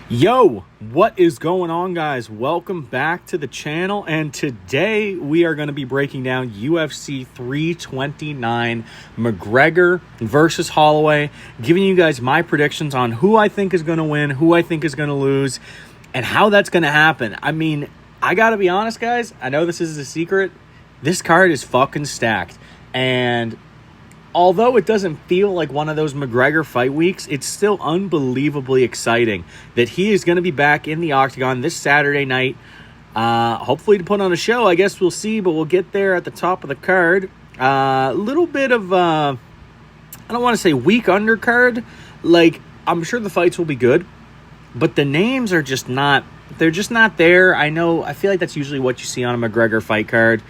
Yo, what is going on, guys? Welcome back to the channel, and today we are going to be breaking down UFC 329 McGregor versus Holloway, giving you guys my predictions on who I think is going to win, who I think is going to lose, and how that's going to happen. I mean, I got to be honest, guys. I know this is a secret. This card is fucking stacked, and although it doesn't feel like one of those McGregor fight weeks, it's still unbelievably exciting that he is going to be back in the octagon this Saturday night. Hopefully to put on a show. I guess we'll see, but we'll get there at the top of the card. A little bit of, I don't want to say weak undercard. Like, I'm sure the fights will be good, but the names are just not, they're just not there. I feel like that's usually what you see on a McGregor fight card.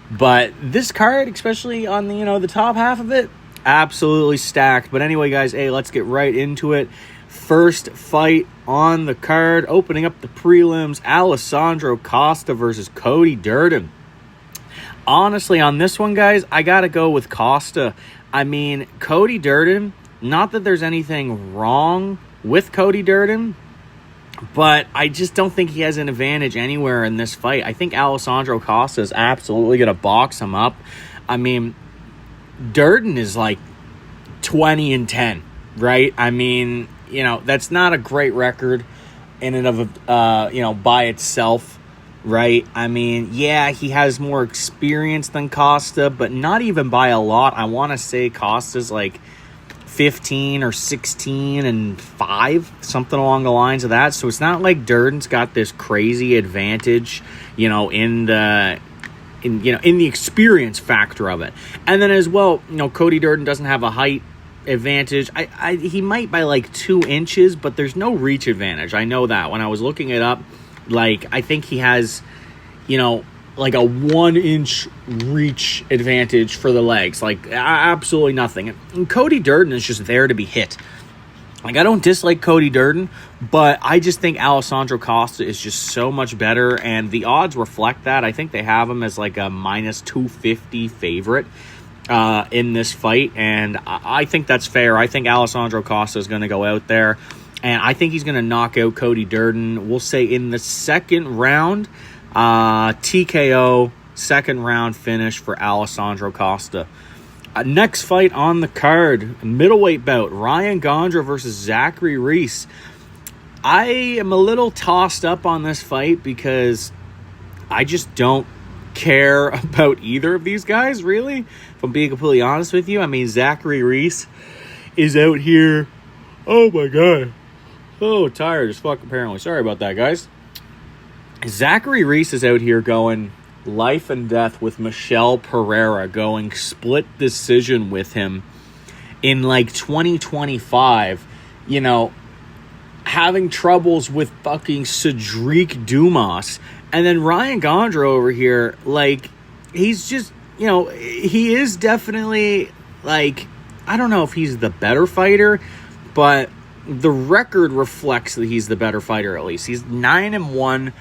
But this card, especially on the top half of it, absolutely stacked. But anyway, guys, hey, let's get right into it. First fight on the card, opening up the prelims, Alessandro Costa versus Cody Durden. Honestly, on this one, guys, I got to go with Costa. I mean, Cody Durden, not that there's anything wrong with Cody Durden, but I just don't think he has an advantage anywhere in this fight. I think Alessandro Costa is absolutely going to box him up. I mean, Durden is like 20-10, right? I mean, that's not a great record in and of, by itself, right? I mean, yeah, he has more experience than Costa, but not even by a lot. I want to say Costa's like 15 or 16-5, something along the lines of that. So it's not like Durden's got this crazy advantage, in the experience factor of it. And then as well, Cody Durden doesn't have a height advantage. He might by like 2 inches, but there's no reach advantage. I know that when I was looking it up, like I think he has, like a 1-inch reach advantage for the legs. Like, absolutely nothing. And Cody Durden is just there to be hit. Like, I don't dislike Cody Durden, but I just think Alessandro Costa is just so much better, and the odds reflect that. I think they have him as like a minus 250 favorite in this fight, and I think that's fair. I think Alessandro Costa is going to go out there, and I think he's going to knock out Cody Durden. We'll say in the second round. TKO, second round finish for Alessandro Costa. Next fight on the card, middleweight bout, Ryan Gondra versus Zachary Reese. I am a little tossed up on this fight because I just don't care about either of these guys, really, if I'm being completely honest with you. I mean, Zachary Reese is out here. Oh, my God. Oh, tired as fuck, apparently. Sorry about that, guys. Zachary Reese is out here going life and death with Michel Pereira, going split decision with him in like 2025, having troubles with fucking Cedric Dumas. And then Ryan Gondra over here, like, he's just, he is definitely, like, I don't know if he's the better fighter, but the record reflects that he's the better fighter at least. He's 9-1.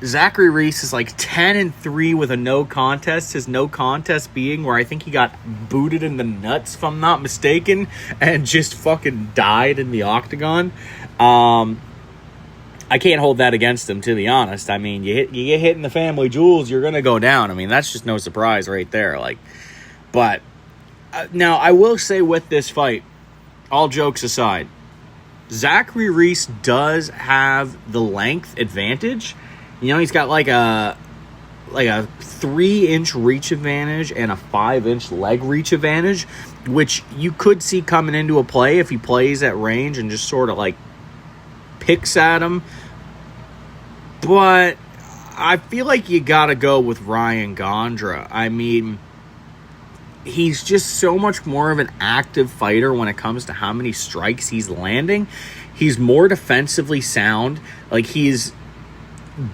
Zachary Reese is like 10-3 with a no contest. His no contest being where I think he got booted in the nuts, if I'm not mistaken, and just fucking died in the octagon. I can't hold that against him, to be honest. I mean, you get hit in the family jewels, you're gonna go down. I mean, that's just no surprise right there. Like, but now I will say with this fight, all jokes aside, Zachary Reese does have the length advantage. He's got like a 3-inch reach advantage and a 5-inch leg reach advantage, which you could see coming into a play if he plays at range and just sort of like picks at him. But I feel like you got to go with Ryan Gondra. I mean, he's just so much more of an active fighter when it comes to how many strikes he's landing. He's more defensively sound. Like, he's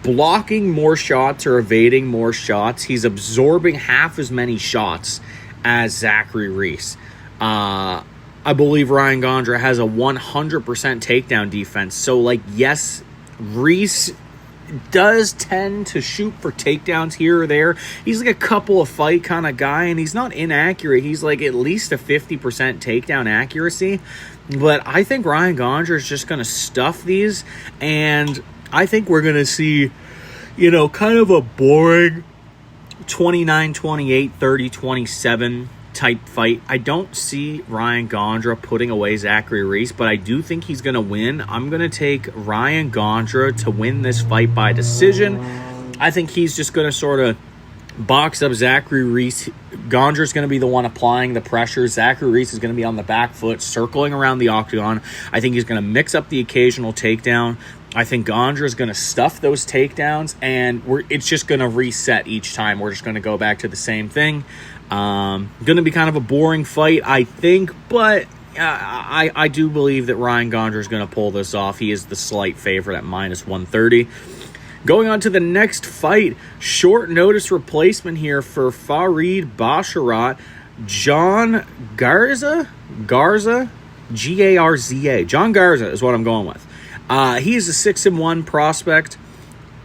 blocking more shots or evading more shots. He's absorbing half as many shots as Zachary Reese. I believe Ryan Gondra has a 100% takedown defense. So, like, yes, Reese does tend to shoot for takedowns here or there. He's like a couple of fight kind of guy, and he's not inaccurate. He's like at least a 50% takedown accuracy. But I think Ryan Gondra is just going to stuff these, and I think we're going to see, kind of a boring 29-28, 30-27 type fight. I don't see Ryan Gondra putting away Zachary Reese, but I do think he's going to win. I'm going to take Ryan Gondra to win this fight by decision. I think he's just going to sort of box up Zachary Reese. Gondra's going to be the one applying the pressure. Zachary Reese is going to be on the back foot, circling around the octagon. I think he's going to mix up the occasional takedown. I think Gondra is going to stuff those takedowns, and it's just going to reset each time. We're just going to go back to the same thing. Going to be kind of a boring fight, I think, but I do believe that Ryan Gondra is going to pull this off. He is the slight favorite at -130. Going on to the next fight, short notice replacement here for Farid Basharat. John Garza, Garza. John Garza is what I'm going with. He is a 6-1 prospect.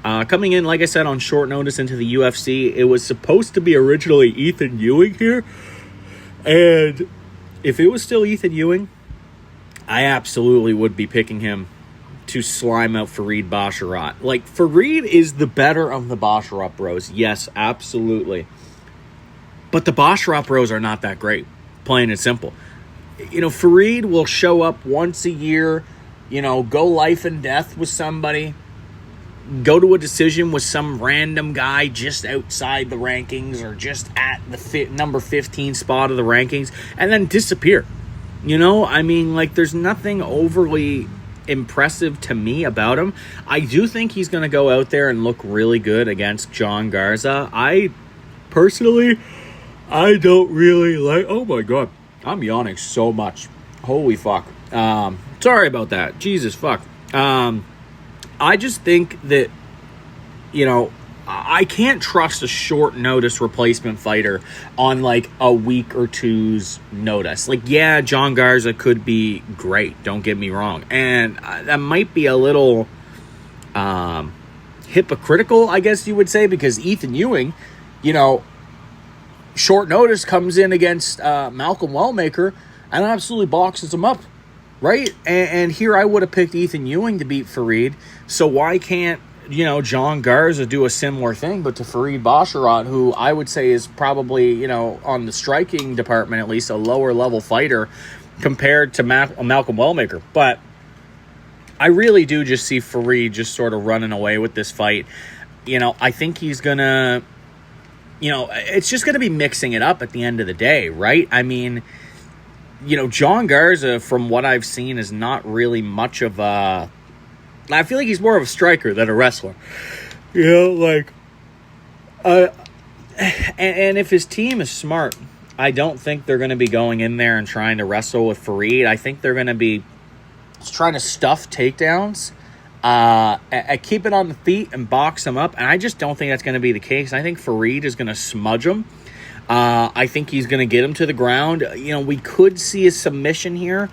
Coming in, like I said, on short notice into the UFC. It was supposed to be originally Ethan Ewing here. And if it was still Ethan Ewing, I absolutely would be picking him to slime out Farid Basharat. Like, Farid is the better of the Basharat bros. Yes, absolutely. But the Basharat bros are not that great, plain and simple. Farid will show up once a year, go life and death with somebody, go to a decision with some random guy just outside the rankings or just at the number 15 spot of the rankings, and then disappear. There's nothing overly impressive to me about him. I do think he's going to go out there and look really good against John Garza. I don't really like... Oh my God, I'm yawning so much. Holy fuck. Sorry about that. Jesus fuck. I just think that, I can't trust a short notice replacement fighter on like a week or two's notice. Like, yeah, John Garza could be great, don't get me wrong. And that might be a little hypocritical, I guess you would say, because Ethan Ewing, short notice comes in against Malcolm Wellmaker and absolutely boxes him up. Right? And here I would have picked Ethan Ewing to beat Farid. So why can't, John Garza do a similar thing, but to Farid Basharat, who I would say is probably, on the striking department, at least a lower level fighter compared to Malcolm Wellmaker. But I really do just see Farid just sort of running away with this fight. I think he's going to, it's just going to be mixing it up at the end of the day, right? John Garza, from what I've seen, is not really much of a... I feel like he's more of a striker than a wrestler. And if his team is smart, I don't think they're going to be going in there and trying to wrestle with Farid. I think they're going to be trying to stuff takedowns, keep it on the feet and box him up. And I just don't think that's going to be the case. I think Farid is going to smudge him. I think he's going to get him to the ground. We could see a submission here.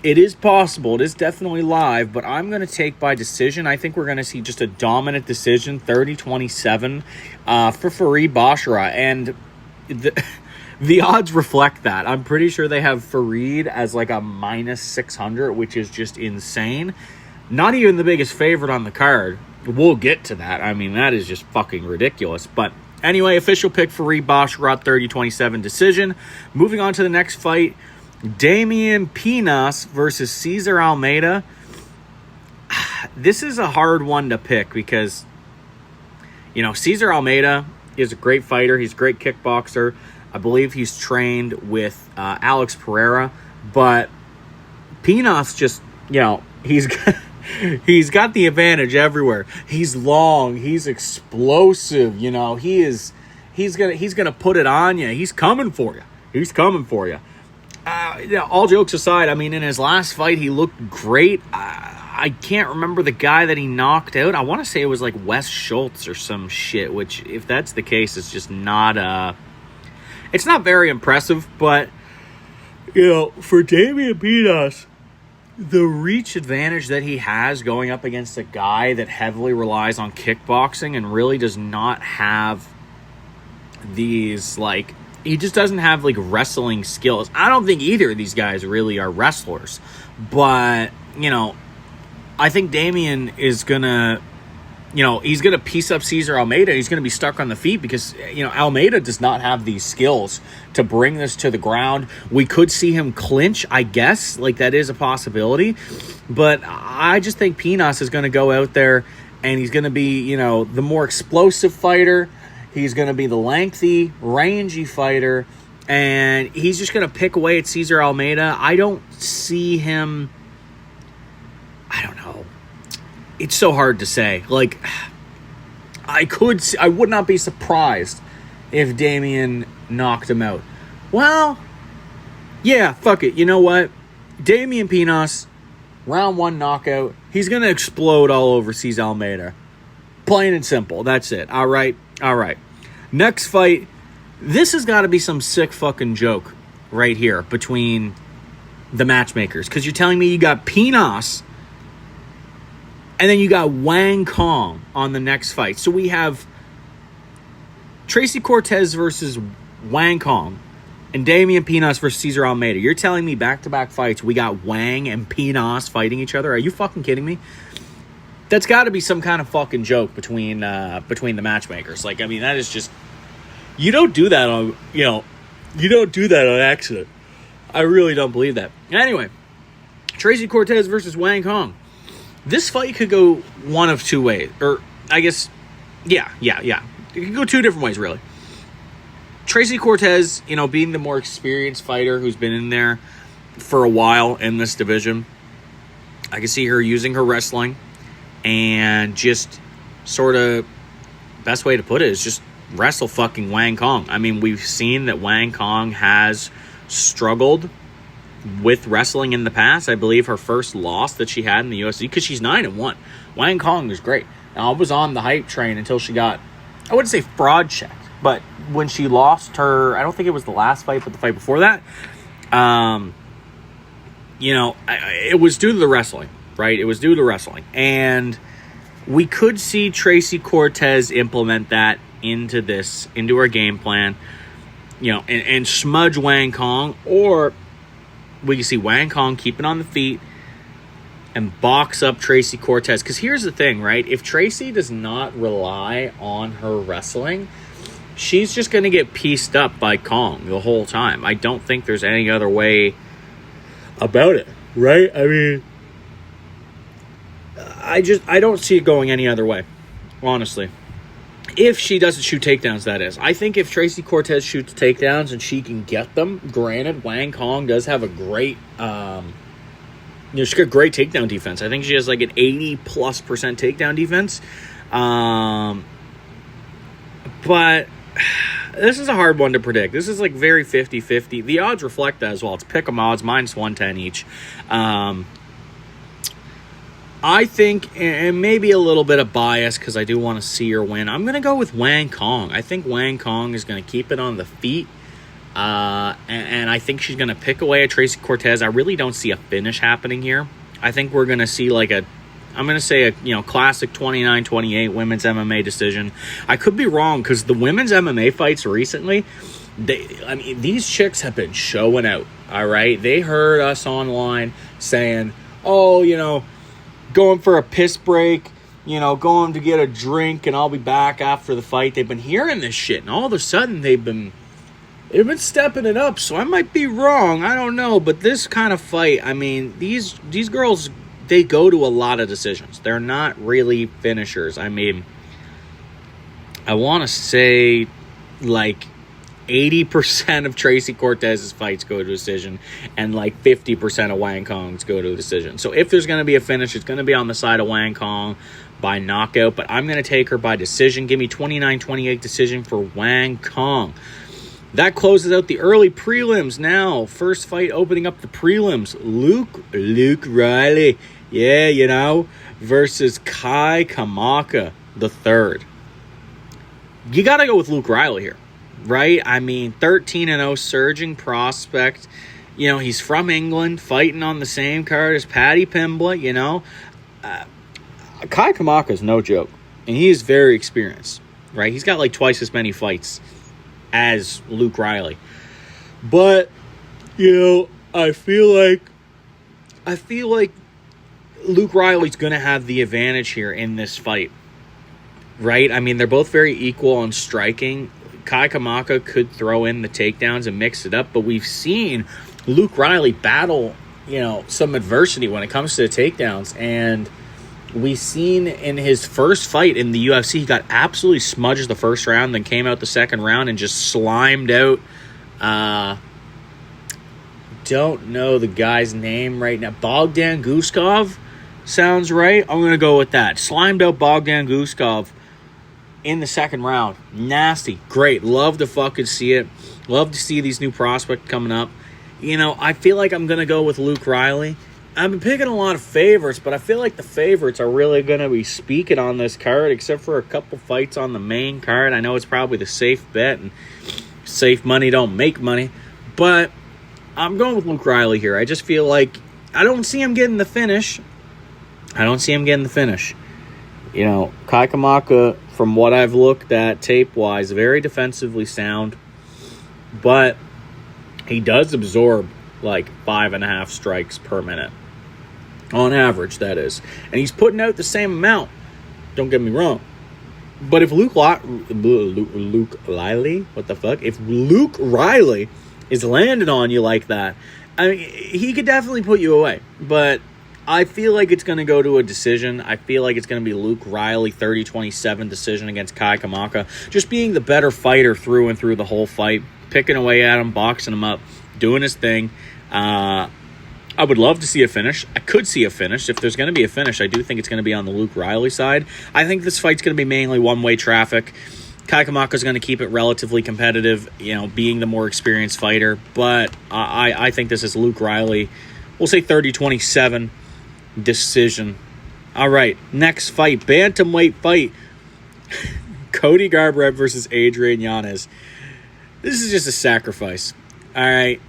It is possible. It is definitely live, but I'm going to take by decision. I think we're going to see just a dominant decision, 30-27 for Farid Basharat. And the odds reflect that. I'm pretty sure they have Farid as like a -600, which is just insane. Not even the biggest favorite on the card. We'll get to that. That is just fucking ridiculous. But anyway, official pick Farid Basharat, 30-27 decision. Moving on to the next fight, Damian Pinas versus Cesar Almeida. This is a hard one to pick because, Cesar Almeida is a great fighter. He's a great kickboxer. I believe he's trained with Alex Pereira. But Pinas just, he's got the advantage everywhere. He's long. He's explosive. He's gonna put it on you. He's coming for you. All jokes aside, in his last fight, he looked great. I can't remember the guy that he knocked out. I want to say it was like Wes Schultz or some shit, which, if that's the case, it's just not... it's not very impressive, but, for Damian Pinas, the reach advantage that he has going up against a guy that heavily relies on kickboxing and really does not have these, like, he just doesn't have, like, wrestling skills. I don't think either of these guys really are wrestlers. But, you know, I think Damian is going to, you know, he's going to piece up Cesar Almeida. He's going to be stuck on the feet because, you know, Almeida does not have these skills to bring this to the ground. We could see him clinch, I guess. Like, that is a possibility. But I just think Pinas is going to go out there and he's going to be, you know, the more explosive fighter. He's going to be the lengthy, rangy fighter. And he's just going to pick away at Cesar Almeida. I don't see him... I don't know. It's so hard to say. Like, I would not be surprised if Damian knocked him out. Well, yeah, fuck it. You know what? Damian Pinas, round 1 knockout. He's going to explode all over Cesar Almeida. Plain and simple. That's it. All right. Next fight. This has got to be some sick fucking joke right here between the matchmakers. Because you're telling me you got Pinas and then you got Wang Kong on the next fight. So we have Tracy Cortez versus Wang Kong and Damian Pinas versus Cesar Almeida. You're telling me back-to-back fights we got Wang and Pinas fighting each other? Are you fucking kidding me? That's got to be some kind of fucking joke between the matchmakers. Like, I mean, that is just... You don't do that on, you know... You don't do that on accident. I really don't believe that. Anyway, Tracy Cortez versus Wang Kong. This fight could go one of two ways. Or, I guess... Yeah. It could go two different ways, really. Tracy Cortez, you know, being the more experienced fighter who's been in there for a while in this division, I can see her using her wrestling and just sort of, best way to put it is just wrestle fucking Wang Kong. I mean, we've seen that Wang Kong has struggled with wrestling in the past. I believe her first loss that she had in the UFC, because she's 9-1. Wang Kong is great. Now, I was on the hype train until she got, I wouldn't say fraud checked, but when she lost her, I don't think it was the last fight, but the fight before that, you know, it was due to the wrestling, right? It was due to wrestling. And we could see Tracy Cortez implement that into her game plan, you know, and smudge Wang Kong, or we can see Wang Kong keep it on the feet and box up Tracy Cortez. Because here's the thing, right? If Tracy does not rely on her wrestling, she's just going to get pieced up by Kong the whole time. I don't think there's any other way about it, right? I mean, I don't see it going any other way, honestly. If she doesn't shoot takedowns, that is. I think if Tracy Cortez shoots takedowns and she can get them, granted, Wang Kong does have a great, she's got great takedown defense. I think she has like an 80+% takedown defense. But this is a hard one to predict. This is like very 50-50. The odds reflect that as well. It's pick'em odds, -110 each. I think, and maybe a little bit of bias because I do want to see her win, I'm going to go with Wang Kong. I think Wang Kong is going to keep it on the feet. And I think she's going to pick away at Tracy Cortez. I really don't see a finish happening here. I think we're going to see like I'm going to say a classic 29-28 women's MMA decision. I could be wrong because the women's MMA fights recently, these chicks have been showing out, all right? They heard us online saying, oh, going for a piss break, going to get a drink and I'll be back after the fight. They've been hearing this shit and all of a sudden they've been stepping it up. So I might be wrong. I don't know. But this kind of fight, I mean, these girls, they go to a lot of decisions. They're not really finishers. I mean, I want to say like 80% of Tracy Cortez's fights go to decision and like 50% of Wang Kong's go to a decision. So if there's going to be a finish, it's going to be on the side of Wang Kong by knockout, but I'm going to take her by decision. Give me 29-28 decision for Wang Kong. That closes out the early prelims. Now, first fight opening up the prelims. Luke Riley, versus Kai Kamaka III. You got to go with Luke Riley here. Right? I mean, 13-0 surging prospect He's from England, fighting on the same card as Paddy Pimblett, Kai Kamaka is no joke, and he is very experienced, right? He's got like twice as many fights as Luke Riley. But, I feel like Luke Riley's going to have the advantage here in this fight, right? I mean, they're both very equal on striking. Kai Kamaka could throw in the takedowns and mix it up, but we've seen Luke Riley battle, some adversity when it comes to the takedowns, and we've seen in his first fight in the UFC, he got absolutely smudged the first round, then came out the second round and just slimed out. Don't know the guy's name right now. Bogdan Guskov sounds right. I'm going to go with that. Slimed out Bogdan Guskov in the second round. Nasty. Great. Love to fucking see it. Love to see these new prospects coming up. I feel like I'm going to go with Luke Riley. I've been picking a lot of favorites, but I feel like the favorites are really going to be speaking on this card, except for a couple fights on the main card. I know it's probably the safe bet, and safe money don't make money, but I'm going with Luke Riley here. I just feel like I don't see him getting the finish. Kai Kamaka, from what I've looked at tape-wise, very defensively sound, but he does absorb like 5.5 strikes per minute. On average, that is. And he's putting out the same amount. Don't get me wrong. But if Luke Riley, If Luke Riley is landing on you like that, I mean, he could definitely put you away. But I feel like it's going to go to a decision. I feel like it's going to be Luke Riley 30-27 decision against Kai Kamaka. Just being the better fighter through and through the whole fight. Picking away at him, boxing him up, doing his thing. I would love to see a finish. I could see a finish. If there's going to be a finish, I do think it's going to be on the Luke Riley side. I think this fight's going to be mainly one-way traffic. Kai Kamaka is going to keep it relatively competitive, being the more experienced fighter. But I think this is Luke Riley. We'll say 30-27 decision. All right, next fight, bantamweight fight. Cody Garbrandt versus Adrian Yanez. This is just a sacrifice. All right.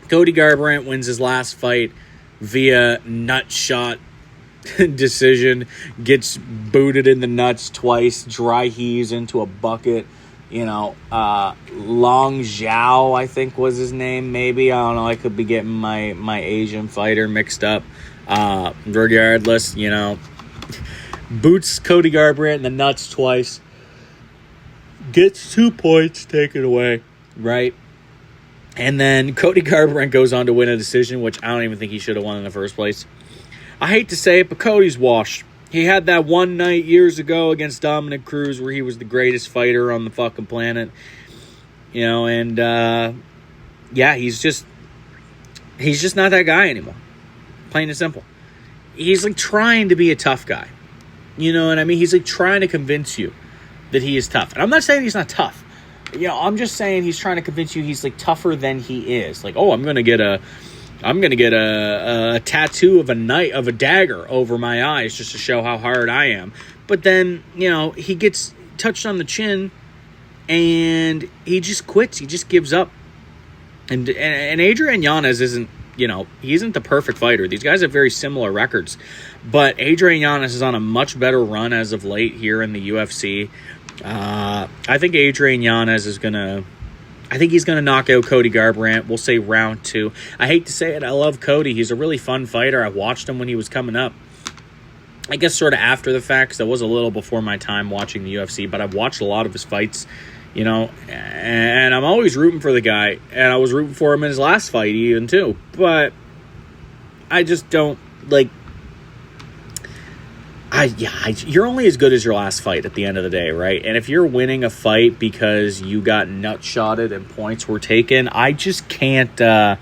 Cody Garbrandt wins his last fight via nut shot decision. Gets booted in the nuts twice. Dry heaves into a bucket. Long Zhao, I think was his name, maybe. I don't know. I could be getting my Asian fighter mixed up. Regardless, boots Cody Garbrandt in the nuts twice. Gets 2 points taken away, right? And then Cody Garbrandt goes on to win a decision, which I don't even think he should have won in the first place. I hate to say it, but Cody's washed. He had that one night years ago against Dominic Cruz where he was the greatest fighter on the fucking planet. He's just not that guy anymore. Plain and simple. He's like trying to be a tough guy. You know what I mean? He's like trying to convince you that he is tough. And I'm not saying he's not tough. I'm just saying he's trying to convince you he's like tougher than he is. Like, oh, I'm gonna get a tattoo of a dagger over my eyes just to show how hard I am. But then, he gets touched on the chin and he just quits. He just gives up. And Adrian Yanez isn't, he isn't the perfect fighter. These guys have very similar records. But Adrian Yanez is on a much better run as of late here in the UFC. I think Adrian Yanez he's going to knock out Cody Garbrandt. We'll say round 2. I hate to say it. I love Cody. He's a really fun fighter. I watched him when he was coming up. I guess sort of after the fact, 'cause that was a little before my time watching the UFC, but I've watched a lot of his fights, and I'm always rooting for the guy, and I was rooting for him in his last fight even too, but I just don't, you're only as good as your last fight at the end of the day, right? And if you're winning a fight because you got nut-shotted and points were taken, I just can't, I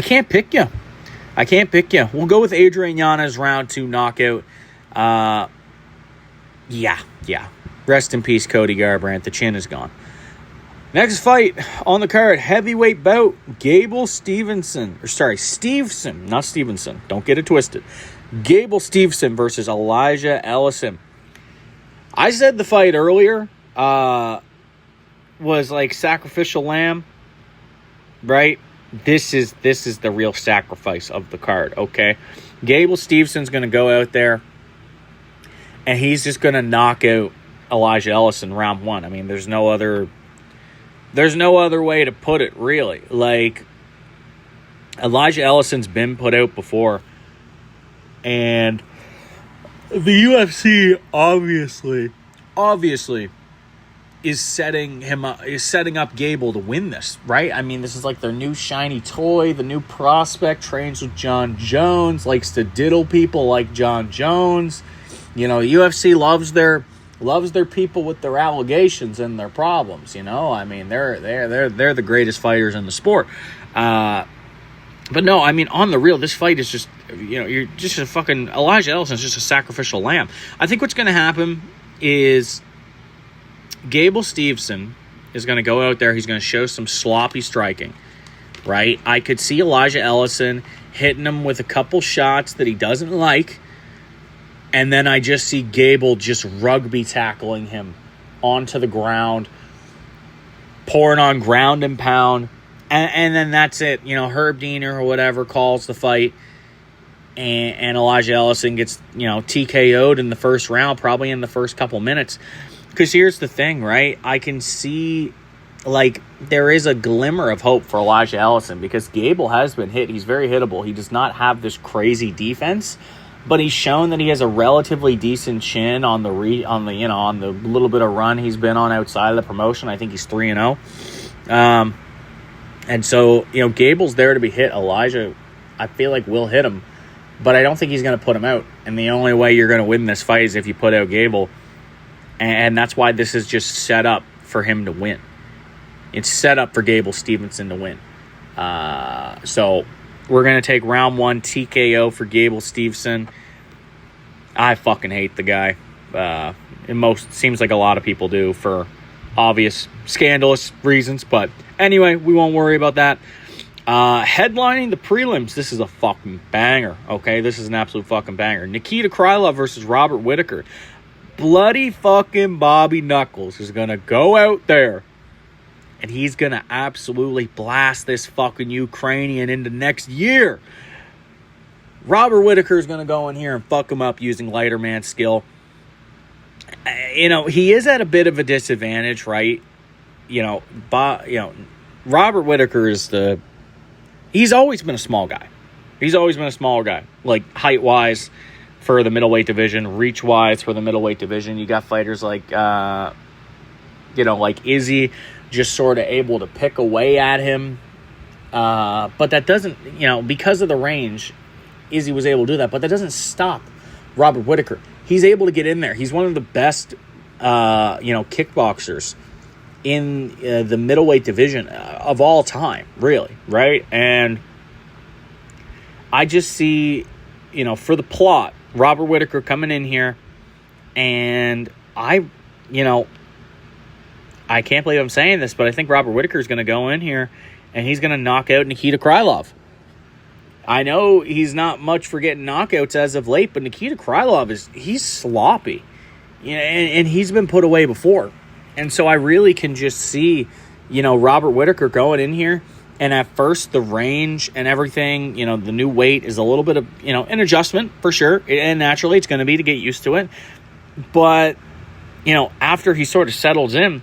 can't pick you. We'll go with Adrian Yanez round 2 knockout. Yeah. Rest in peace, Cody Garbrandt. The chin is gone. Next fight on the card, heavyweight bout, Stevenson, not Stevenson. Don't get it twisted. Gable Stevenson versus Elijah Ellison. I said the fight earlier was like sacrificial lamb, right? this is the real sacrifice of the card, okay? Gable Stevenson's going to go out there, and he's just going to knock out Elijah Ellis in round one. I mean, there's no other way to put it, really. Like, Elijah Ellison's been put out before, and the UFC obviously is setting up Gable to win this, right? I mean, this is like their new shiny toy, the new prospect, trains with John Jones, likes to diddle people like John Jones. You know, UFC loves their people with their allegations and their problems, you know? I mean, they're the greatest fighters in the sport. But no, I mean, on the real, this fight is just, you know, you're just a fucking, Elijah Ellison's just a sacrificial lamb. I think what's going to happen is Gable Stevenson is going to go out there. He's going to show some sloppy striking, right? I could see Elijah Ellison hitting him with a couple shots that he doesn't like, and then I just see Gable just rugby tackling him onto the ground, pouring on ground and pound, and then that's it. You know, Herb Deaner or whatever calls the fight, and Elijah Ellison gets, you know, TKO'd in the first round, probably in the first couple minutes. Because here's the thing, right? I can see, like, there is a glimmer of hope for Elijah Ellison because Gable has been hit. He's very hittable. He does not have this crazy defense, but he's shown that he has a relatively decent chin on the little bit of run he's been on outside of the promotion. I think he's 3-0. And so, you know, Gable's there to be hit. Elijah, I feel like, will hit him, but I don't think he's going to put him out. And the only way you're going to win this fight is if you put out Gable. And that's why this is just set up for him to win. It's set up for Gable Stevenson to win. So we're going to take round one TKO for Gable Stevenson. I fucking hate the guy. Seems like a lot of people do for obvious scandalous reasons. But anyway, we won't worry about that. Headlining the prelims, this is a fucking banger, okay? This is an absolute fucking banger. Nikita Krylov versus Robert Whittaker. Bloody fucking Bobby Knuckles is going to go out there and he's going to absolutely blast this fucking Ukrainian into next year. Robert Whittaker is going to go in here and fuck him up using lighter man skill. You know, he is at a bit of a disadvantage, right? You know, Robert Whittaker he's always been a small guy. Like, height-wise, for the middleweight division, reach-wise for the middleweight division. You got fighters like, like Izzy, just sort of able to pick away at him. But that doesn't, because of the range, Izzy was able to do that. But that doesn't stop Robert Whittaker. He's able to get in there. He's one of the best, kickboxers in the middleweight division of all time, really, right? And I just see, for the plot, Robert Whittaker coming in here, and I can't believe I'm saying this, but I think Robert Whittaker is going to go in here and he's going to knock out Nikita Krylov. I know he's not much for getting knockouts as of late, but Nikita Krylov he's sloppy, and he's been put away before. And so I really can just see, Robert Whittaker going in here. And at first, the range and everything, the new weight is a little bit of, an adjustment for sure. And naturally, it's going to be to get used to it. But, after he sort of settles in,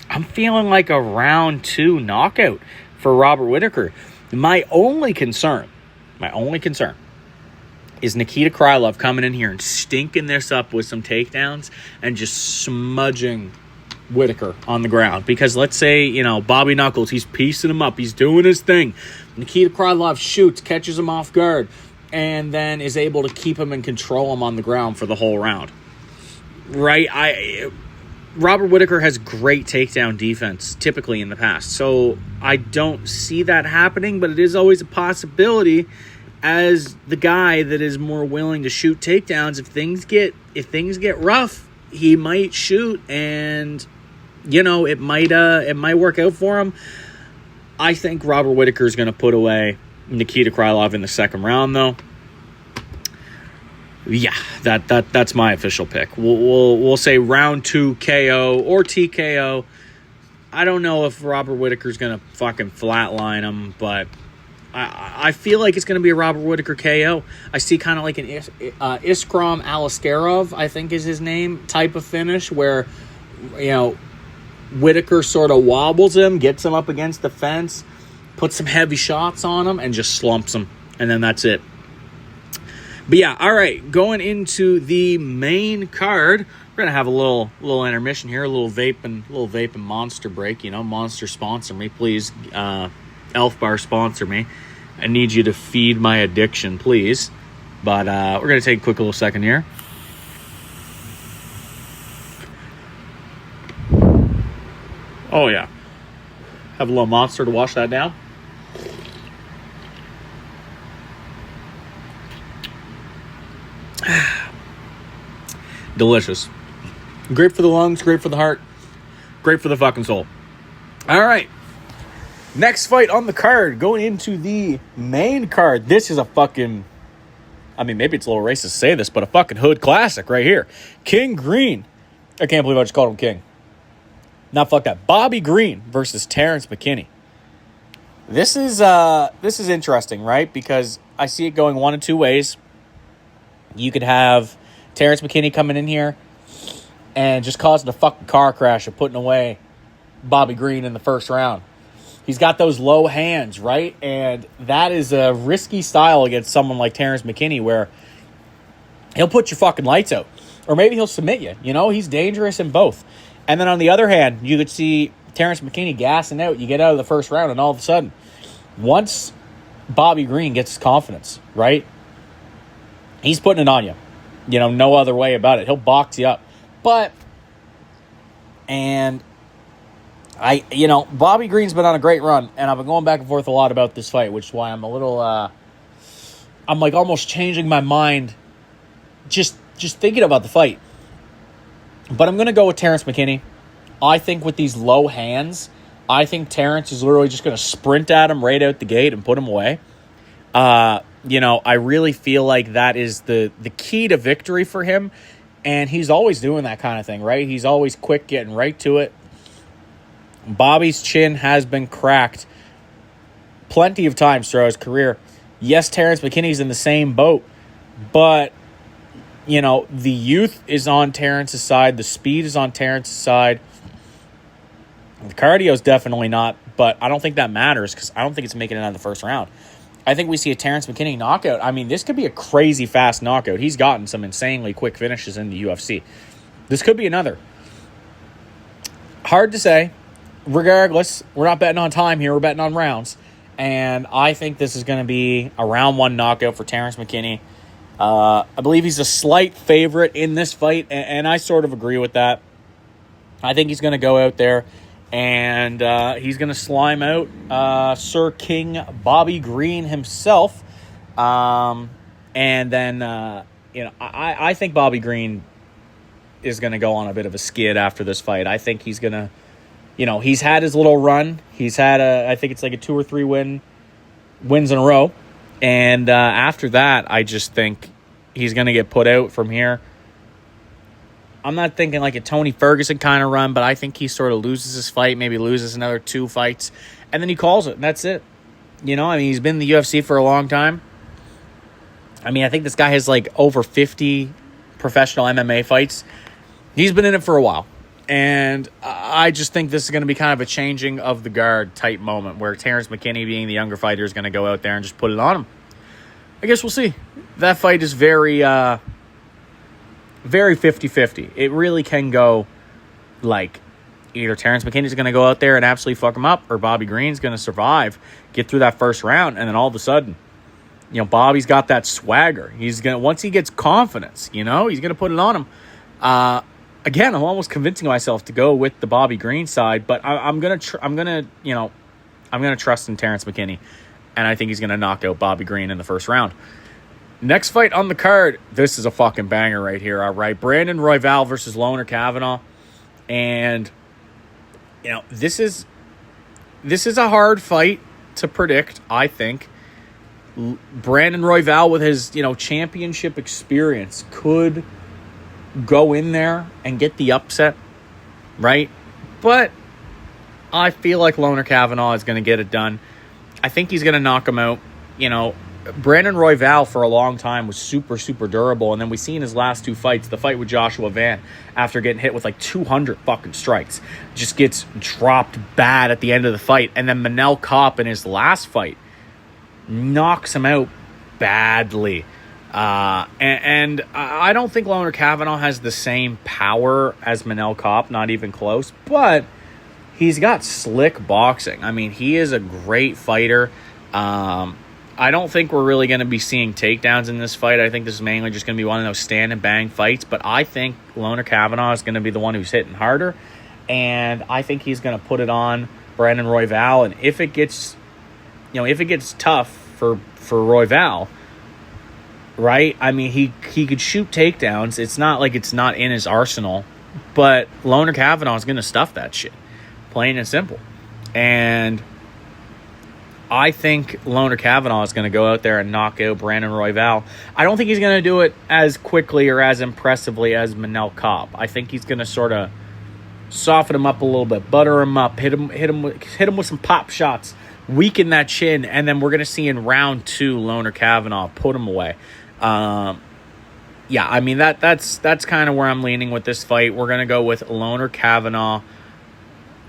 I'm feeling like a round 2 knockout for Robert Whittaker. My only concern is Nikita Krylov coming in here and stinking this up with some takedowns and just smudging Whittaker on the ground. Because let's say, Bobby Knuckles, he's piecing him up, he's doing his thing. Nikita Krylov shoots, catches him off guard, and then is able to keep him and control him on the ground for the whole round. Right? Robert Whittaker has great takedown defense, typically in the past. So I don't see that happening, but it is always a possibility as the guy that is more willing to shoot takedowns. If things get rough, he might shoot, and it might work out for him. I think Robert Whittaker is going to put away Nikita Krylov in the second round, though. Yeah, that's my official pick. We'll say round 2 KO or TKO. I don't know if Robert Whittaker's going to fucking flatline him, but I feel like it's going to be a Robert Whittaker KO. I see kind of like an Iskram Aliskerov, I think is his name, type of finish where, Whittaker sort of wobbles him, gets him up against the fence, puts some heavy shots on him, and just slumps him. And then that's it. But yeah, all right, going into the main card, we're going to have a little intermission here, a little vaping Monster break. Monster sponsor me, please. Elf Bar sponsor me. I need you to feed my addiction, please. But we're going to take a quick little second here. Oh, yeah. Have a little Monster to wash that down. Delicious. Great for the lungs, great for the heart, great for the fucking soul. All right. Next fight on the card, going into the main card. This is a fucking, maybe it's a little racist to say this, but a fucking hood classic right here. King Green. I can't believe I just called him King. Now, fuck that. Bobby Green versus Terrence McKinney. This is interesting, right? Because I see it going one of two ways. You could have Terrence McKinney coming in here and just causing a fucking car crash and putting away Bobby Green in the first round. He's got those low hands, right? And that is a risky style against someone like Terrence McKinney where he'll put your fucking lights out. Or maybe he'll submit you. He's dangerous in both. And then on the other hand, you could see Terrence McKinney gassing out. You get out of the first round, and all of a sudden, once Bobby Green gets his confidence, right? He's putting it on you. No other way about it. He'll box you up. Bobby Green's been on a great run, and I've been going back and forth a lot about this fight, which is why I'm a little, I'm like almost changing my mind just thinking about the fight. But I'm going to go with Terrence McKinney. I think with these low hands, I think Terrence is literally just going to sprint at him right out the gate and put him away. I really feel like that is the key to victory for him. And he's always doing that kind of thing, right? He's always quick getting right to it. Bobby's chin has been cracked plenty of times throughout his career. Yes, Terrence McKinney's in the same boat, but, the youth is on Terrence's side. The speed is on Terrence's side. The cardio is definitely not, but I don't think that matters because I don't think it's making it out of the first round. I think we see a Terrence McKinney knockout. This could be a crazy fast knockout. He's gotten some insanely quick finishes in the UFC. This could be another. Hard to say. Regardless, we're not betting on time here. We're betting on rounds. And I think this is going to be a round one knockout for Terrence McKinney. I believe he's a slight favorite in this fight, and I sort of agree with that. I think he's going to go out there, and he's going to slime out Sir King Bobby Green himself. And then, I think Bobby Green is going to go on a bit of a skid after this fight. I think he's going to, he's had his little run. He's had I think it's like a 2 or 3 wins in a row. And after that, I just think he's going to get put out from here. I'm not thinking like a Tony Ferguson kind of run, but I think he sort of loses his fight, maybe loses another 2 fights, and then he calls it, and that's it. He's been in the UFC for a long time. I think this guy has like over 50 professional MMA fights. He's been in it for a while. And I just think this is going to be kind of a changing of the guard type moment where Terrence McKinney, being the younger fighter, is going to go out there and just put it on him. I guess we'll see. That fight is very 50-50. It really can go like either Terrence McKinney is going to go out there and absolutely fuck him up, or Bobby Green's going to survive, get through that first round, and then all of a sudden, Bobby's got that swagger. He's going to, once he gets confidence, he's going to put it on him. Again, I'm almost convincing myself to go with the Bobby Green side, but I'm gonna trust in Terrence McKinney, and I think he's gonna knock out Bobby Green in the first round. Next fight on the card, this is a fucking banger right here. All right, Brandon Royval versus Loner Kavanaugh, and this is a hard fight to predict. I think Brandon Royval, with his championship experience, could go in there and get the upset, right? But I feel like Loner Kavanaugh is going to get it done. I think he's going to knock him out. You know, Brandon Royval for a long time was super, super durable. And then we see in his last 2 fights, the fight with Joshua Van, after getting hit with like 200 fucking strikes, just gets dropped bad at the end of the fight. And then Manel Kape in his last fight knocks him out badly. And I don't think Loner Kavanagh has the same power as Manel Kape, not even close. But he's got slick boxing. I mean, he is a great fighter. I don't think we're really going to be seeing takedowns in this fight. I think this is mainly just going to be one of those stand and bang fights. But I think Loner Kavanagh is going to be the one who's hitting harder. And I think he's going to put it on Brandon Royval. And if it gets, tough for Royval, right? I mean, he could shoot takedowns. It's not like it's not in his arsenal. But Loner Kavanagh is going to stuff that shit. Plain and simple. And I think Loner Kavanagh is going to go out there and knock out Brandon Royval. I don't think he's going to do it as quickly or as impressively as Manel Kape. I think he's going to sort of soften him up a little bit, butter him up, hit him with some pop shots, weaken that chin, and then we're going to see in round 2 Loner Kavanagh put him away. Yeah, I mean that's kind of where I'm leaning with this fight. We're going to go with Loner Kavanagh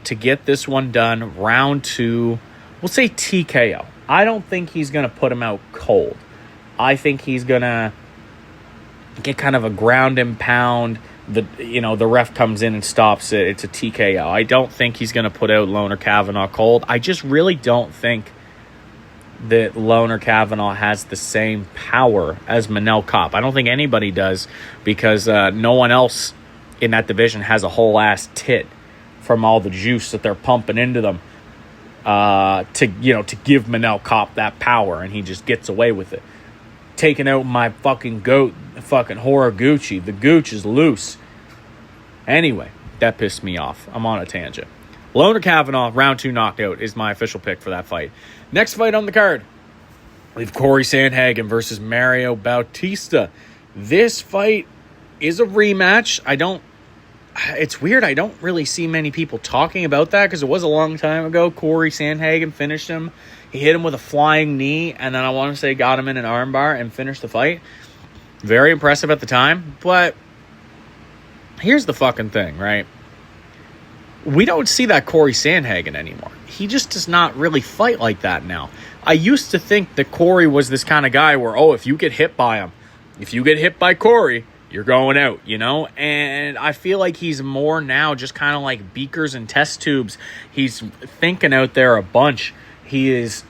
to get this one done. Round 2. We'll say TKO. I don't think he's going to put him out cold. I think he's going to get kind of a ground and pound. The ref comes in and stops it. It's a TKO. I don't think he's going to put out Loner Kavanagh cold. I just really don't think that Loner Kavanagh has the same power as Manel Kape. I don't think anybody does, because no one else in that division has a whole ass tit from all the juice that they're pumping into them. To give Manel Kape that power, and he just gets away with it. Taking out my fucking goat, fucking Horiguchi. The gooch is loose. Anyway, that pissed me off. I'm on a tangent. Loner Kavanagh, round 2 knockout, is my official pick for that fight. Next fight on the card, we have Corey Sandhagen versus Mario Bautista. This fight is a rematch. It's weird. I don't really see many people talking about that, because it was a long time ago. Corey Sandhagen finished him. He hit him with a flying knee, and then I want to say got him in an armbar and finished the fight. Very impressive at the time. But here's the fucking thing, right? We don't see that Corey Sandhagen anymore. He just does not really fight like that now. I used to think that Corey was this kind of guy where, if you get hit by him, if you get hit by Corey, you're going out, And I feel like he's more now just kind of like beakers and test tubes. He's thinking out there a bunch. He is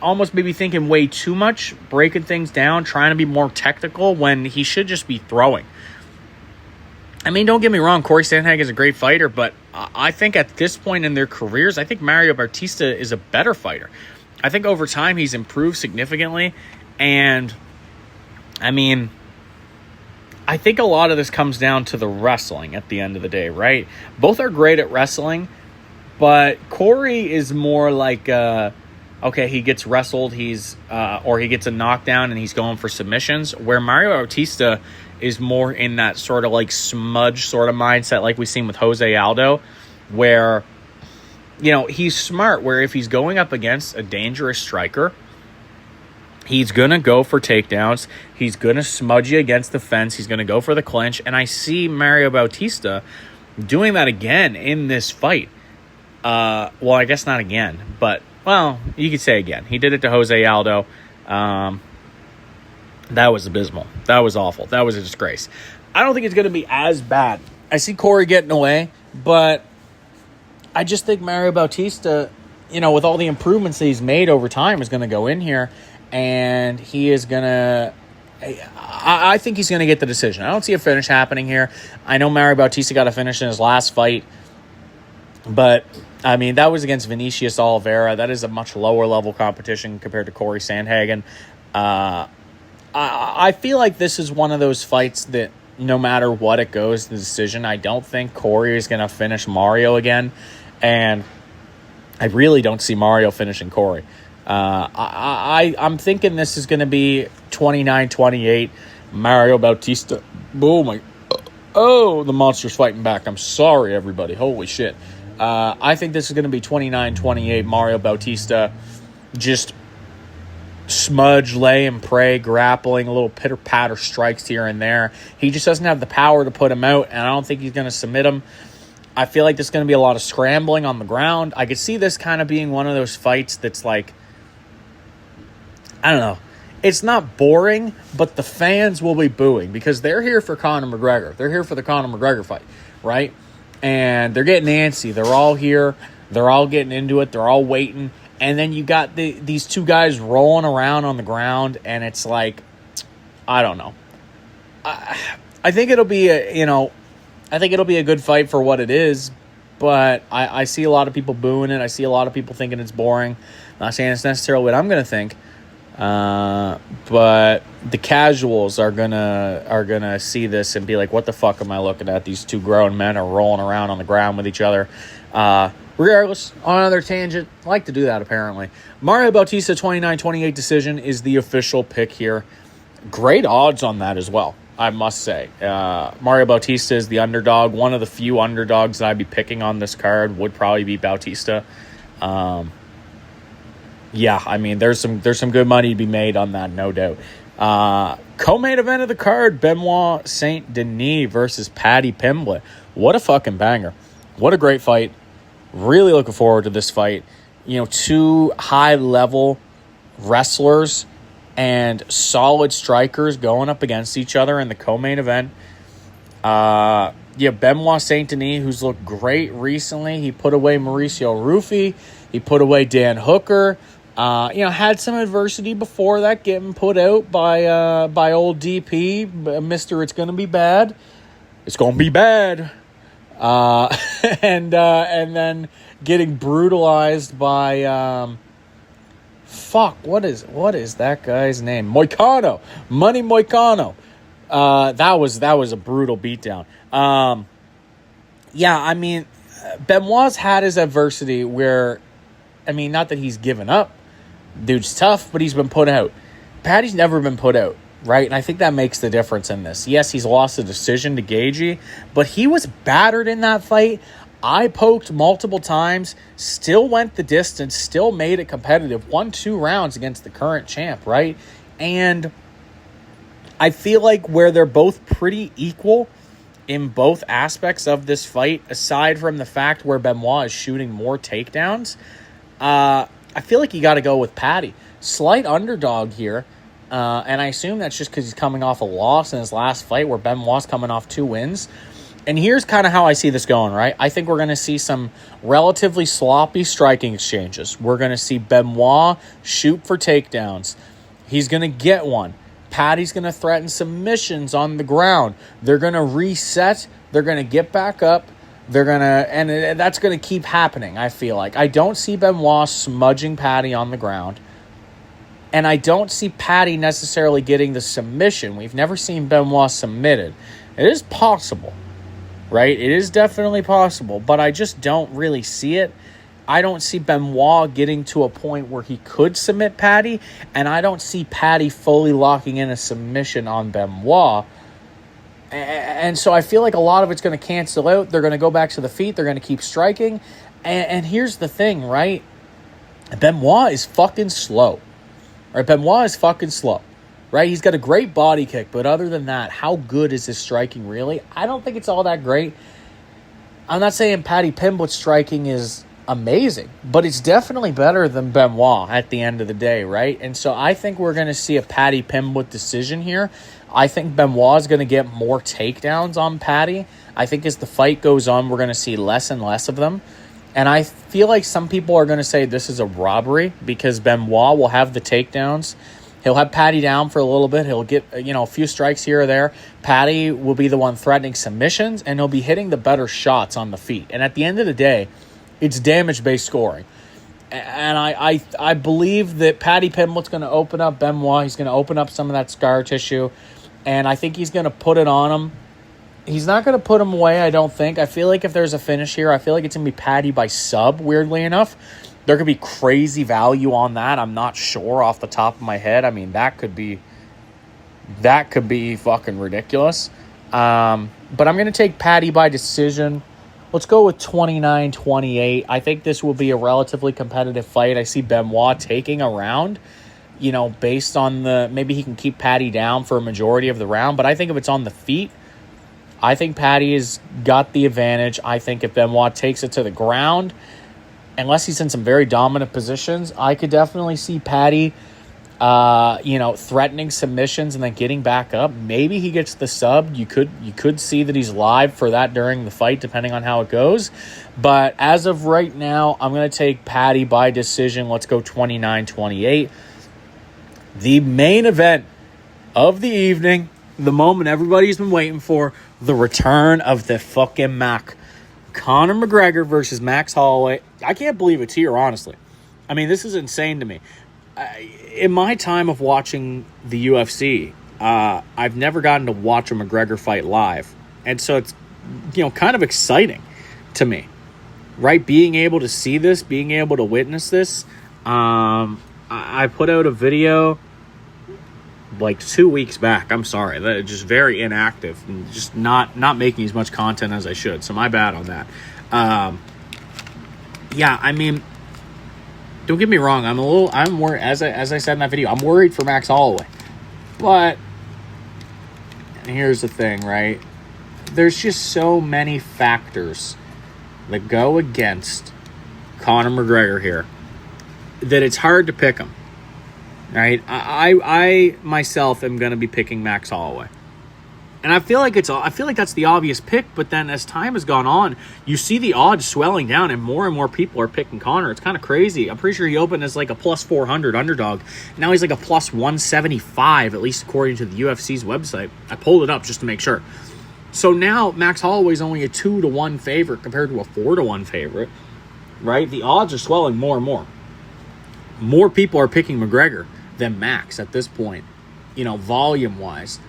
almost maybe thinking way too much, breaking things down, trying to be more technical when he should just be throwing. I mean, don't get me wrong, Corey Sandhagen is a great fighter, but I think at this point in their careers, I think Mario Bautista is a better fighter. I think over time he's improved significantly, and I mean, I think a lot of this comes down to the wrestling at the end of the day, right? Both are great at wrestling, but Corey is more like, he gets wrestled, or he gets a knockdown and he's going for submissions, where Mario Bautista is more in that sort of like smudge sort of mindset like we've seen with Jose Aldo, where, he's smart, where if he's going up against a dangerous striker, he's going to go for takedowns. He's going to smudge you against the fence. He's going to go for the clinch. And I see Mario Bautista doing that again in this fight. Well, I guess not again, but, you could say again. He did it to Jose Aldo. That was abysmal. That was awful. That was a disgrace. I don't think it's going to be as bad. I see Corey getting away, but I just think Mario Bautista, with all the improvements that he's made over time, is going to go in here. And he is going to... I think he's going to get the decision. I don't see a finish happening here. I know Mario Bautista got a finish in his last fight. But, I mean, that was against Vinicius Oliveira. That is a much lower level competition compared to Corey Sandhagen. I feel like this is one of those fights that no matter what it goes, the decision, I don't think Corey is going to finish Mario again. And I really don't see Mario finishing Corey. I'm thinking this is going to be 29-28. Mario Bautista. The monster's fighting back. I'm sorry, everybody. Holy shit. I think this is going to be 29-28. Mario Bautista just smudge, lay, and pray, grappling, a little pitter-patter strikes here and there. He just doesn't have the power to put him out, and I don't think he's going to submit him. I feel like there's going to be a lot of scrambling on the ground. I could see this kind of being one of those fights that's like, I don't know. It's not boring, but the fans will be booing because they're here for Conor McGregor. They're here for the Conor McGregor fight, right? And they're getting antsy. They're all here. They're all getting into it. They're all waiting. And then you got these two guys rolling around on the ground, and it's like, I don't know. I think it'll be a good fight for what it is, but I see a lot of people booing it. I see a lot of people thinking it's boring. Not saying it's necessarily what I'm going to think. But the casuals are gonna see this and be like, what the fuck am I looking at? These two grown men are rolling around on the ground with each other. Regardless, on another tangent, I like to do that apparently. Mario Bautista 29-28 decision is the official pick here. Great odds on that as well, I must say. Mario Bautista is the underdog. One of the few underdogs that I'd be picking on this card would probably be Bautista. Yeah, I mean, there's some good money to be made on that, no doubt. Co-main event of the card, Benoit Saint Denis versus Paddy Pimblett. What a fucking banger. What a great fight. Really looking forward to this fight. You know, two high-level wrestlers and solid strikers going up against each other in the co-main event. Benoit Saint Denis, who's looked great recently. He put away Mauricio Rufy. He put away Dan Hooker. Had some adversity before that, getting put out by old DP, Mr. It's Gonna Be Bad. It's gonna be bad. And then getting brutalized by what is that guy's name? Moicano. Money Moicano. That was a brutal beatdown. Benoit's had his adversity where, not that he's given up. Dude's tough, but he's been put out. Paddy's never been put out, right? And I think that makes the difference in this. Yes, he's lost a decision to Gaethje, but he was battered in that fight. I poked multiple times, still went the distance, still made it competitive, won 2 rounds against the current champ, right? And I feel like where they're both pretty equal in both aspects of this fight, aside from the fact where Benoit is shooting more takedowns, I feel like you got to go with Paddy. Slight underdog here, and I assume that's just because he's coming off a loss in his last fight where Benoit's coming off 2 wins. And here's kind of how I see this going, right? I think we're going to see some relatively sloppy striking exchanges. We're going to see Benoit shoot for takedowns. He's going to get one. Paddy's going to threaten submissions on the ground. They're going to reset. They're going to get back up. And that's going to keep happening, I feel like. I don't see Benoit smudging Paddy on the ground. And I don't see Paddy necessarily getting the submission. We've never seen Benoit submitted. It is possible, right? It is definitely possible, but I just don't really see it. I don't see Benoit getting to a point where he could submit Paddy, and I don't see Paddy fully locking in a submission on Benoit. And so I feel like a lot of it's going to cancel out. They're going to go back to the feet. They're going to keep striking. And here's the thing, right? Benoit is fucking slow. Right? Benoit is fucking slow. Right? He's got a great body kick, but other than that, how good is his striking really? I don't think it's all that great. I'm not saying Paddy Pimblett's striking is amazing, but it's definitely better than Benoit at the end of the day, right? And so I think we're going to see a Paddy Pimblett decision here. I think Benoit is going to get more takedowns on Paddy. I think as the fight goes on, we're going to see less and less of them. And I feel like some people are going to say this is a robbery because Benoit will have the takedowns. He'll have Paddy down for a little bit. He'll get, a few strikes here or there. Paddy will be the one threatening submissions, and he'll be hitting the better shots on the feet. And at the end of the day, it's damage-based scoring. And I believe that Paddy Pimblett's going to open up Benoit. He's going to open up some of that scar tissue. And I think he's going to put it on him. He's not going to put him away, I don't think. I feel like if there's a finish here, I feel like it's going to be Paddy by sub, weirdly enough. There could be crazy value on that. I'm not sure off the top of my head. I mean, that could be fucking ridiculous. But I'm going to take Paddy by decision. Let's go with 29-28. I think this will be a relatively competitive fight. I see Benoit taking a round, based on maybe he can keep Patty down for a majority of the round. But I think if it's on the feet, I think Patty has got the advantage. I think if Benoit takes it to the ground, unless he's in some very dominant positions, I could definitely see Patty threatening submissions and then getting back up. Maybe he gets the sub. You could see that he's live for that during the fight, depending on how it goes. But as of right now, I'm going to take Patty by decision. Let's go 29-28. The main event of the evening, the moment everybody's been waiting for, the return of the fucking Mac. Conor McGregor versus Max Holloway. I can't believe it's here, honestly. I mean, this is insane to me. In my time of watching the UFC, I've never gotten to watch a McGregor fight live. And so it's, kind of exciting to me, right? Being able to see this, being able to witness this. I put out a video like 2 weeks back. I'm sorry. That's just very inactive and just not making as much content as I should. So my bad on that. I mean, don't get me wrong. I'm worried, as I said in that video, I'm worried for Max Holloway. But here's the thing, right? There's just so many factors that go against Conor McGregor here that it's hard to pick him. Right? I myself am going to be picking Max Holloway. And I feel like that's the obvious pick, but then as time has gone on, you see the odds swelling down and more people are picking Conor. It's kind of crazy. I'm pretty sure he opened as like a plus 400 underdog. Now he's like a plus 175, at least according to the UFC's website. I pulled it up just to make sure. So now Max Holloway's only a 2-1 favorite compared to a 4-1 favorite, right? The odds are swelling more and more. More people are picking McGregor than Max at this point, volume-wise.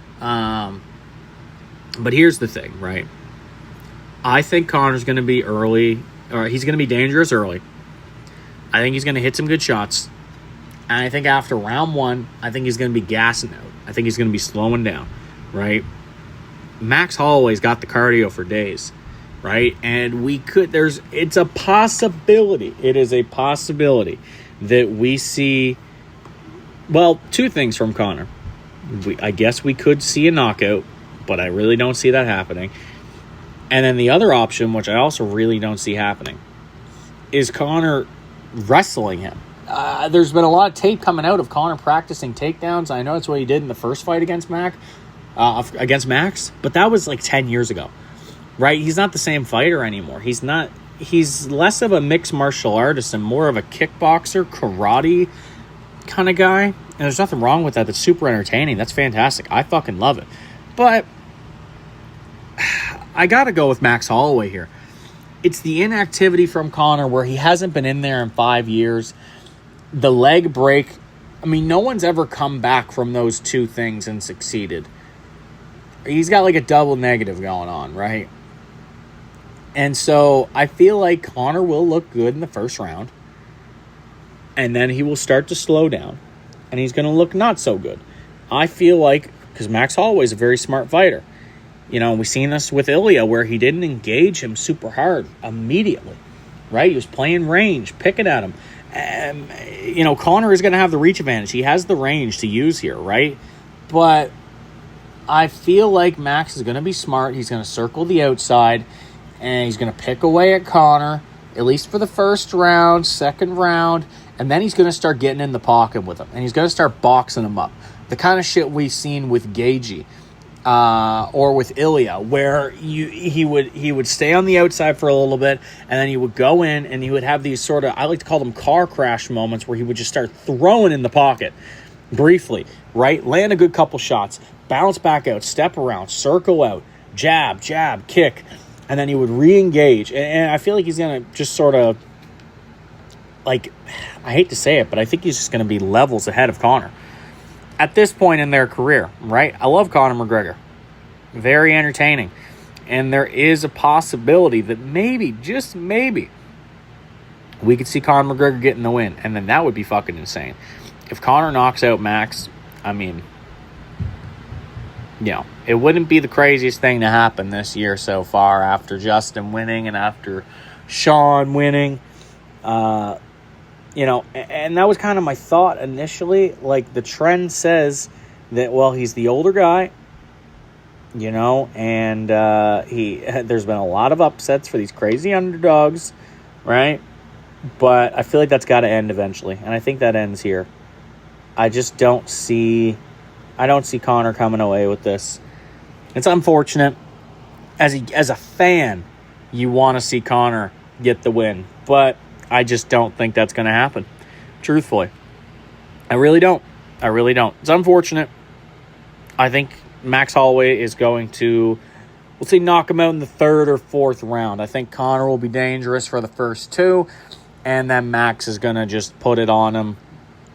But here's the thing, right? I think Conor's going to be early, or he's going to be dangerous early. I think he's going to hit some good shots. And I think after round one, I think he's going to be gassing out. I think he's going to be slowing down, right? Max Holloway's got the cardio for days, right? And it's a possibility. It is a possibility that we see, well, two things from Conor. I guess we could see a knockout, but I really don't see that happening. And then the other option, which I also really don't see happening, is Conor wrestling him. There's been a lot of tape coming out of Conor practicing takedowns. I know that's what he did in the first fight against Max, but that was like 10 years ago, right? He's not the same fighter anymore. He's less of a mixed martial artist and more of a kickboxer, karate kind of guy. And there's nothing wrong with that. That's super entertaining. That's fantastic. I fucking love it. But I got to go with Max Holloway here. It's the inactivity from Conor where he hasn't been in there in 5 years. The leg break. I mean, no one's ever come back from those two things and succeeded. He's got like a double negative going on, right? And so I feel like Conor will look good in the first round. And then he will start to slow down. And he's going to look not so good. I feel like, because Max Holloway is a very smart fighter. We've seen this with Ilya where he didn't engage him super hard immediately, right? He was playing range, picking at him. And, Conor is going to have the reach advantage. He has the range to use here, right? But I feel like Max is going to be smart. He's going to circle the outside, and he's going to pick away at Conor, at least for the first round, second round, and then he's going to start getting in the pocket with him, and he's going to start boxing him up. The kind of shit we've seen with Gaethje or with Ilya, where he would stay on the outside for a little bit, and then he would go in, and he would have these sort of, I like to call them car crash moments, where he would just start throwing in the pocket briefly, right? Land a good couple shots, bounce back out, step around, circle out, jab, kick, and then he would re-engage. And I feel like he's going to just sort of, like, I hate to say it, but I think he's just going to be levels ahead of Conor at this point in their career, right? I love Conor McGregor. Very entertaining. And there is a possibility that maybe, just maybe, we could see Conor McGregor getting the win. And then that would be fucking insane. If Conor knocks out Max, I mean, it wouldn't be the craziest thing to happen this year so far after Justin winning and after Sean winning. And that was kind of my thought initially. Like, the trend says that, well, he's the older guy, and there's been a lot of upsets for these crazy underdogs, right? But I feel like that's got to end eventually, and I think that ends here. I don't see Conor coming away with this. It's unfortunate. As a fan, you want to see Conor get the win, but I just don't think that's going to happen. Truthfully, I really don't. It's unfortunate. I think Max Holloway is going to, we'll see, knock him out in the third or fourth round. I think Conor will be dangerous for the first two, and then Max is going to just put it on him,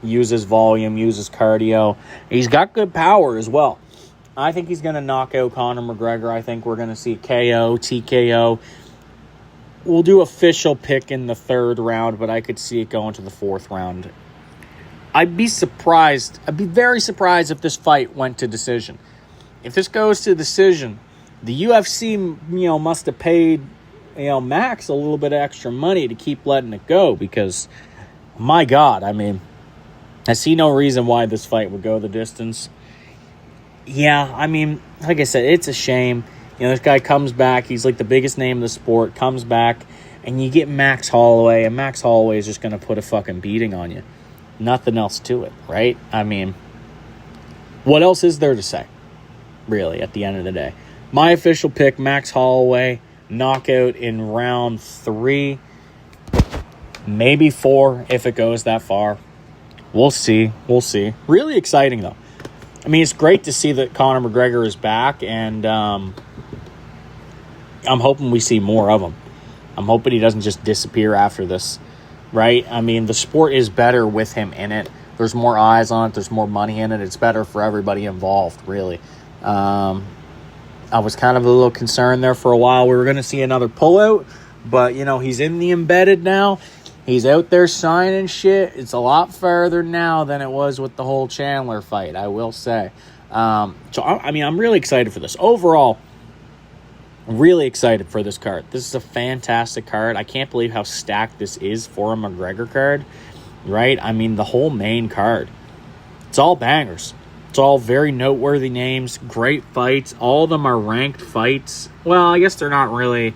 use his volume, use his cardio. He's got good power as well. I think he's going to knock out Conor McGregor. I think we're going to see KO, TKO. We'll do official pick in the third round, but I could see it going to the fourth round. I'd be very surprised if this fight went to decision. If this goes to decision, the UFC, must have paid, Max a little bit of extra money to keep letting it go because, my God, I see no reason why this fight would go the distance. Yeah, like I said, it's a shame. This guy comes back. He's like the biggest name in the sport, comes back, and you get Max Holloway, and Max Holloway is just going to put a fucking beating on you. Nothing else to it, right? What else is there to say, really, at the end of the day? My official pick, Max Holloway, knockout in round 3, maybe 4 if it goes that far. We'll see. Really exciting, though. It's great to see that Conor McGregor is back, and I'm hoping we see more of him. I'm hoping he doesn't just disappear after this, right? The sport is better with him in it. There's more eyes on it. There's more money in it. It's better for everybody involved, really. I was kind of a little concerned there for a while. We were going to see another pullout, but, he's in the embedded now. He's out there signing shit. It's a lot further now than it was with the whole Chandler fight, I will say. I'm really excited for this. Overall, really excited for this card. This is a fantastic card. I can't believe how stacked this is for a McGregor card, right? The whole main card. It's all bangers. It's all very noteworthy names, great fights. All of them are ranked fights. Well, I guess they're not really.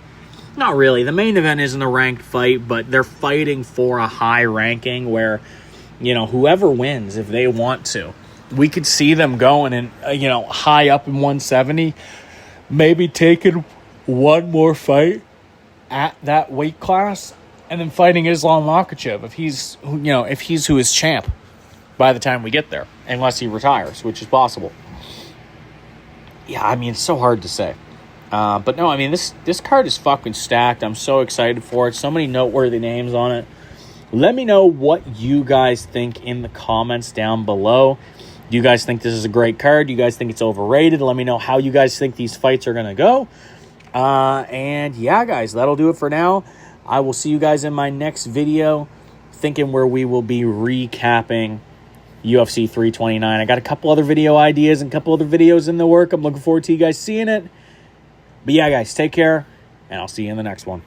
Not really. The main event isn't a ranked fight, but they're fighting for a high ranking where, whoever wins, if they want to, we could see them going and, high up in 170, maybe taking one more fight at that weight class and then fighting Islam Makhachev if he's who is champ by the time we get there, unless he retires, which is possible. Yeah, it's so hard to say. But no, this card is fucking stacked. I'm so excited for it. So many noteworthy names on it. Let me know what you guys think in the comments down below. Do you guys think this is a great card? Do you guys think it's overrated? Let me know how you guys think these fights are going to go. And yeah, guys, that'll do it for now. I will see you guys in my next video, where we will be recapping UFC 329. I got a couple other video ideas and a couple other videos in the work. I'm looking forward to you guys seeing it. But yeah, guys, take care, and I'll see you in the next one.